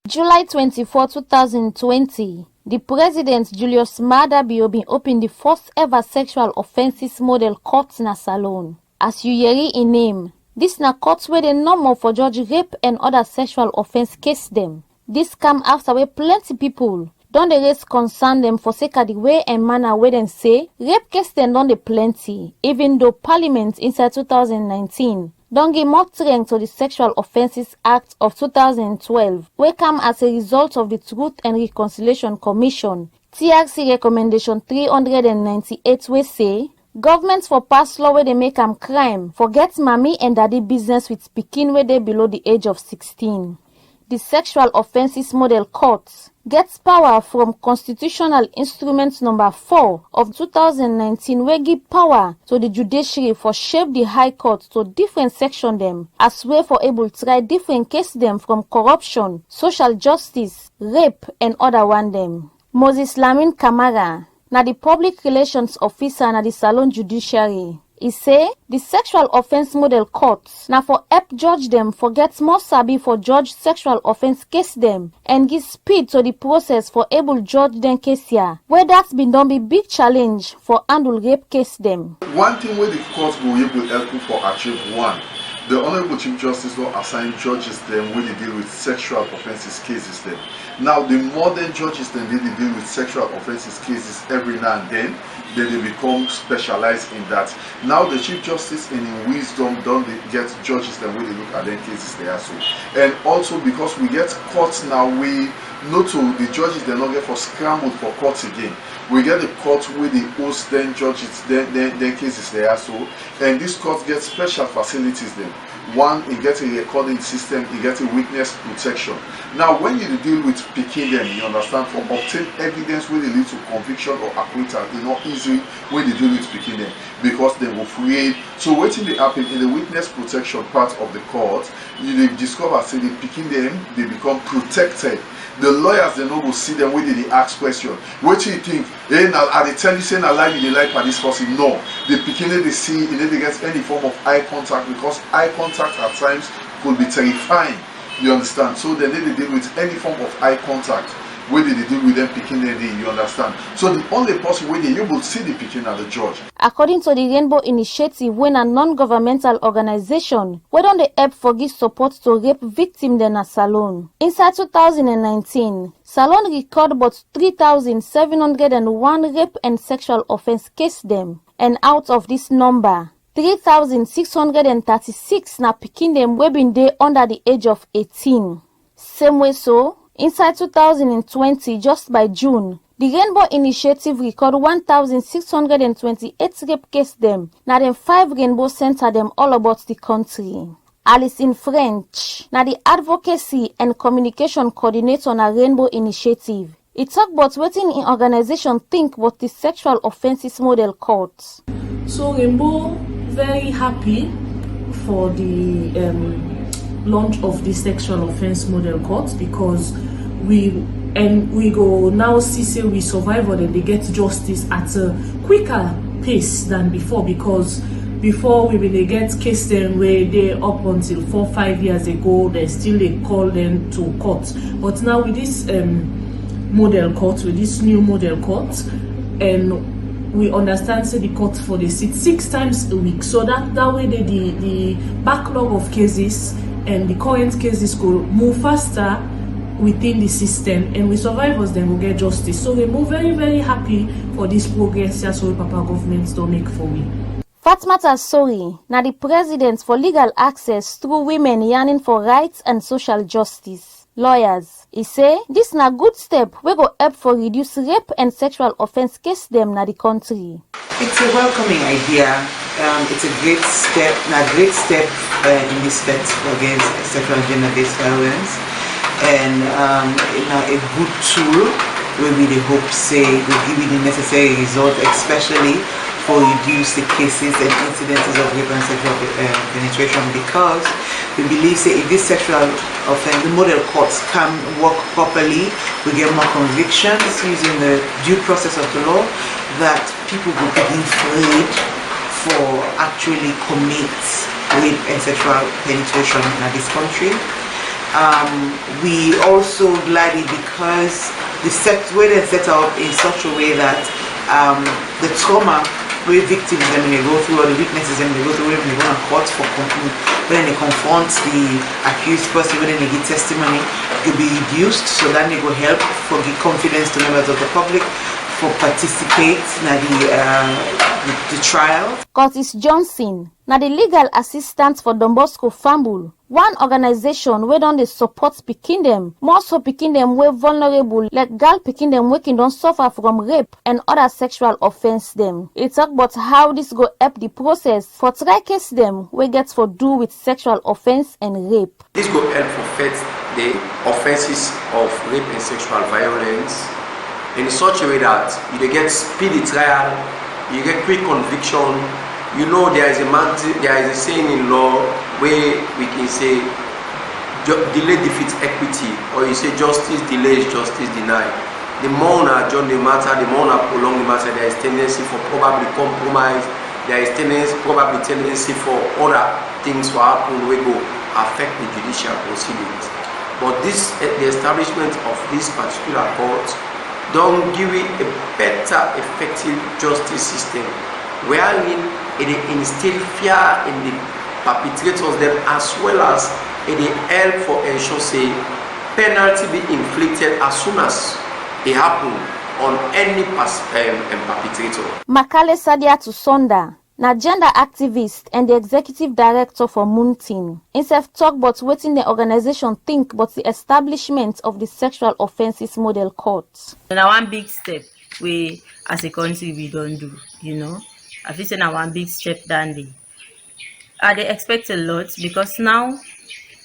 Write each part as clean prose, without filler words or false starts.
July 24, 2020, the President Julius Maada Bio bin open the first ever sexual offences model court na Salone. As you hear in name, this na court where they normal for judge rape and other sexual offence case them. This come after where plenty people don dey raise concern them for sake of the way and manner where dem say rape case dem don dey plenty, even though Parliament inside 2019 don give more strength to the Sexual Offences Act of 2012, wey come as a result of the Truth and Reconciliation Commission TRC recommendation 398, wey say governments for pass law where they make am crime for get mommy and daddy business with pikin where they below the age of 16. The Sexual Offences Model Court gets power from Constitutional Instrument Number 4 of 2019, where give power to the judiciary for shape the High Court to different section them as way for able to try different case them from corruption, social justice, rape and other one them. Moses Lamin Kamara, na the Public Relations Officer na the Salone Judiciary, he say the Sexual Offence Model Court na for help judge them for get more sabi for judge sexual offence case them and give speed to the process for able judge them case here, where that's been done be big challenge for handle rape case them. One thing where the court will able help you for achieve one, the Honorable Chief Justice will assign judges them when they deal with sexual offences cases them. Now the modern judges then they deal with sexual offences cases every now and then they become specialized in that. Now the Chief Justice in wisdom don't get judges then when they look at their cases there so. And also because we get courts now, we not to the judges they not get for scrambled for courts again. We get the court where the host then judges then cases there so, and this court gets special facilities then. One, you get a recording system, you get a witness protection. Now, when you deal with picking them, you understand, for obtain evidence where they lead to conviction or acquittal, it's not easy when they deal with picking them because they were afraid. So, what they happen in the witness protection part of the court, you discover, say, they picking them, they become protected. The lawyers they know will see them when they ask question. What do you think? Hey, now are they tell you saying a lie you like for this person? No. The beginning they see they get any form of eye contact because eye contact at times could be terrifying. You understand? So they need to deal with any form of eye contact. Where they deal with them picking their day, you understand? So the only person where they able to see the picking are the judge. According to the Rainbow Initiative, when a non-governmental organization, where don't they help for give support to rape victims in a Salone. Inside 2019, Salone record about 3,701 rape and sexual offense case them, and out of this number, 3,636 na picking them where been they under the age of 18. Same way so. Inside 2020, just by June, the Rainbow Initiative record 1,628 rape case them. Now them 5 Rainbow center them all about the country. Alice in French, now the Advocacy and Communication Coordinator on a Rainbow Initiative. It talk about what in organization think about the Sexual Offences Model Court. So Rainbow very happy for the launch of the Sexual Offence Model Court because we go now see say we survive or they get justice at a quicker pace than before, because before we really get case them where they up until 4-5 years ago they still they call them to court, but now with this model court, with this new model court, and we understand say the court for the sit 6 times a week, so that way the backlog of cases and the current cases could move faster within the system, and we survivors then will get justice. So we move very, very happy for this progress that so Papa governments don't make for we. Fatmata Sori, now the president for legal access through women yearning for rights and social justice. Lawyers, he say this na good step we go help for reduce rape and sexual offense case them na the country. It's a welcoming idea. It's a great step in this fight against sexual and gender-based violence, and a good tool where we hope say will give you the necessary result, especially for reduce the cases and incidences of rape and sexual penetration, because we believe say if this sexual offense, the model courts can work properly, we get more convictions using the due process of the law, that people will be afraid for actually commit rape and sexual penetration in this country. we also glad it because the way they set up in such a way that the trauma where victims them they go through, or the witnesses them they go through when they go to court for complete, when they confront the accused person, when they give testimony, it will be reduced, so that they will help for give confidence to members of the public for participate in the trial. Curtis Johnson, na the legal assistant for Don Bosco Fambul, one organization where don dey support pikin dem, more so pikin dem wey vulnerable, like girl pikin dem wey don suffer from rape and other sexual offense dem. He talk about how this go help the process for try case dem wey get for do with sexual offense and rape. This go help for fight the offenses of rape and sexual violence in such a way that you get speedy trial, you get quick conviction. You know there is a saying in law where we can say delay defeats equity, or you say justice delays, justice denied. The more on adjourn the matter, the more on prolong the matter, there is tendency for probably compromise, there is tendency for other things to happen wey go affect the judicial proceedings. But this, the establishment of this particular court don't give it a better, effective justice system, wherein it instill fear in the perpetrators them, as well as it help for ensure say penalty be inflicted as soon as it happen on any perpetrator. Makale Sadiatu Sonda, na gender activist and the executive director for Moontin. Himself talk about wetin the organization think about the establishment of the sexual offences model court. Now one big step we as a country we don't do, you know. I feel say now one big step than they expect a lot, because now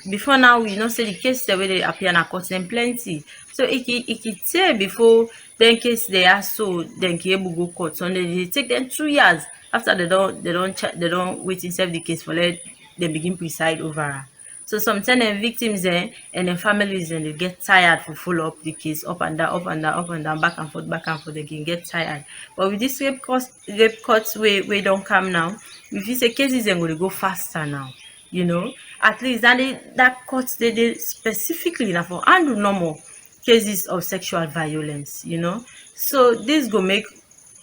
before now we know say the case the way they appear in a court them plenty. So it say before then case they are so then able go court, so they take them 2 years after they don't wait and serve the case for let they begin preside over her. So sometimes the victims and the families and they get tired for follow up the case up and down, back and forth, they can get tired. But with this rape courts we don't come now, if you say cases are going to go faster now, you know, at least that courts they specifically now for handle normal cases of sexual violence, you know. So this go make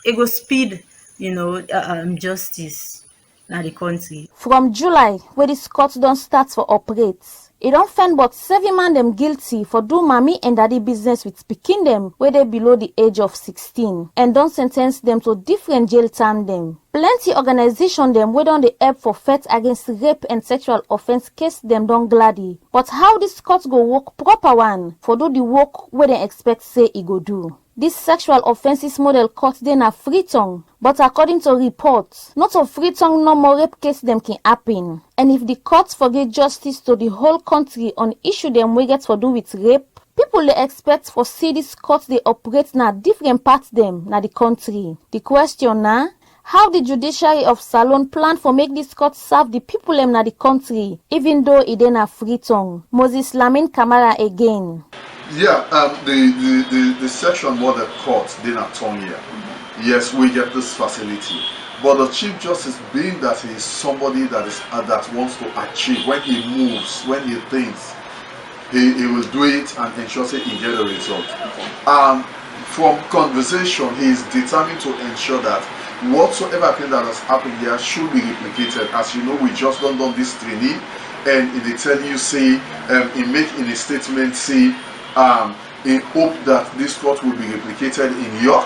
it go speed, you know, justice in the country. From July, where the court don't start for operates, it don't find but 7 man them guilty for do mommy and daddy business with pikin them where they below the age of 16, and don't sentence them to different jail term them. Plenty organization them where don't they help for fight against rape and sexual offense case them don't gladdy. But how this court go work proper one for do the work where they expect say it go do. This sexual offences model court then a free tongue, but according to reports, not a free tongue no more rape case them can happen. And if the courts forget justice to the whole country on issue them we get for do with rape, people they expect for see this court they operate na different parts them na the country. The question now, how the judiciary of Salon plan for make this court serve the people them na the country, even though it then a free tongue. Moses Lamin Kamara again. Yeah, the sexual model court did not turn here. Yes, we get this facility, but the Chief Justice, being that he is somebody that wants to achieve, when he moves, when he thinks, he will do it and ensure that he get a result. From conversation, he is determined to ensure that whatsoever thing that has happened here should be replicated. As you know, we just done this training, and they tell you, say, in a statement, say, in hope that this court will be replicated in York,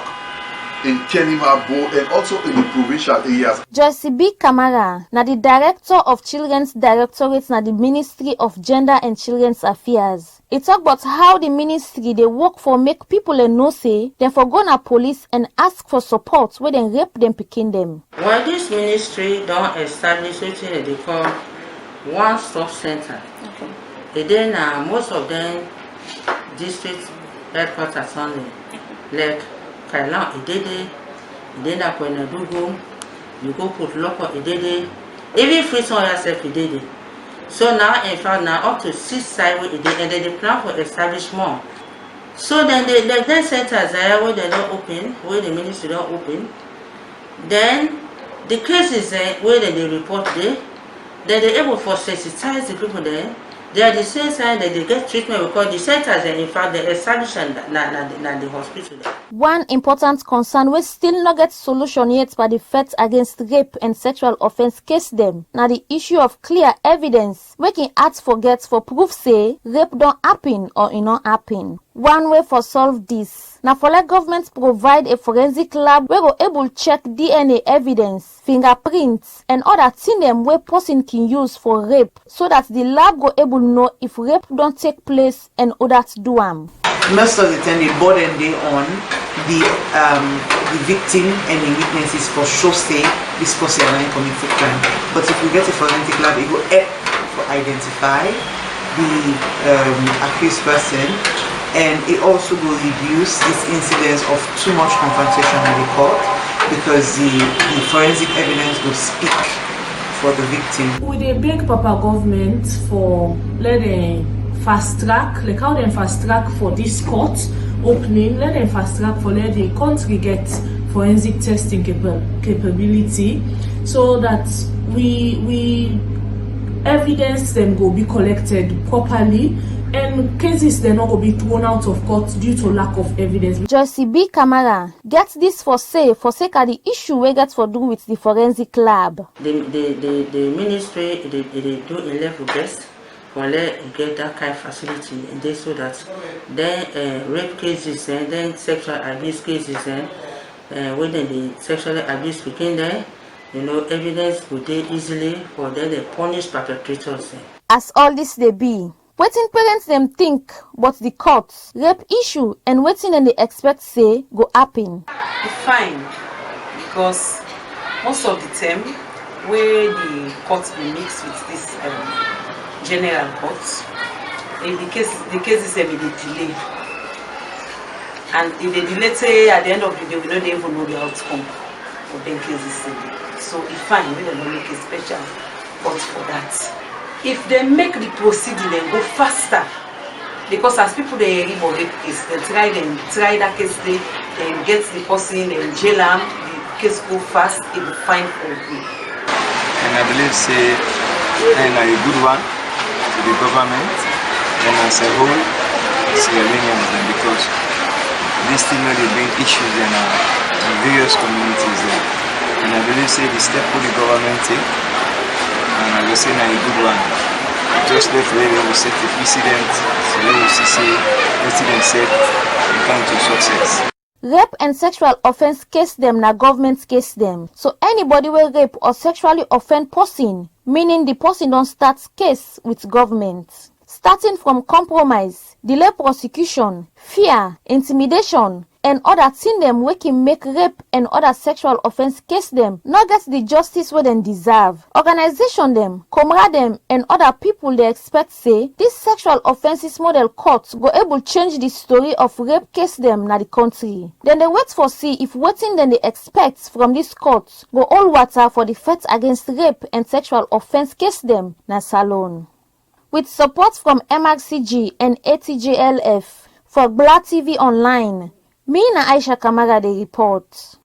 in Kenimabo, and also in the provincial areas. Joyce B. Kamara, na the Director of Children's Directorate na the Ministry of Gender and Children's Affairs. He talk about how the ministry they work for make people know say they for go na police and ask for support where they rape them picking them. Well, this ministry don't establish wetin they call one-stop center. Okay. And then most of them district headquarters only, like Kailan Idede, Ideda Kwenadugu, you go put local Idede, even free on yourself Idede. So now in fact now up to 6 sites and then they plan for establish more. So then the centers there where they don't open, where the ministry don't open, then the cases where they report there, then they're able to sensitize the people there They are the same time that they get treatment because the centers, in fact, they establish na the hospital. One important concern wey still no get solution yet by the Fight Against Rape and Sexual Offence case dem na the issue of clear evidence wey can act for get for proof say rape don happen or e no happen. One way for solve this na for let government provide a forensic lab wey go able check DNA evidence, fingerprints and other thing dem wey person can use for rape so that the lab go able know if rape don take place and others do am. Most of the time, the burden they on the victim and the witnesses for sure say this person are committed crime. But if we get a forensic lab, it will help to identify the accused person, and it also will reduce this incidence of too much confrontation in the court because the forensic evidence will speak for the victim. We dey beg Papa government for let them fast track, like how them fast track for this court opening, let them fast track for let the country get forensic testing capability so that we evidence them go be collected properly and cases they not go be thrown out of court due to lack of evidence. Joyce B. Kamara get this for sake of the issue we get for do with the forensic lab. The ministry they do a level best for let get that kind of facility and they so that then rape cases and then sexual abuse cases and when the sexually abuse begin there, evidence would they easily for them they punish perpetrators. As all this they be, wetin parents them think but the courts, rape issue and wetin dem they expect say go happen. Fine, because most of the time where the courts be mixed with this general courts, the cases they be delay, and if they delay say at the end of the day we don't even know the outcome of the cases. So it's fine, we don't make a special court for that. If they make the proceeding and go faster, because as people they hear about the case, they try that case, they get the person in jail, the case go fast, it will fine for good. And I believe say and a good one to the government and as a whole it's a lenient one because this thing may bring issues in various communities there. And I believe say the step for the government take, and I will say a good one. Just left where we will set the precedent, so we will see precedent set and come to success. Rape and sexual offense case them na government case them. So anybody will rape or sexually offend person, meaning the person don't start case with government. Starting from compromise, delay prosecution, fear, intimidation, and other thing them we can make rape and other sexual offense case them not get the justice where they deserve. Organization them, comrade them, and other people they expect say this sexual offenses model courts go able change the story of rape case them na the country. Then they wait for see if waiting then they expect from this courts go all water for the Fight Against Rape and Sexual Offense case them na salon. With support from MRCG and ATJLF for Black TV Online, me na Aisha Kamara the report.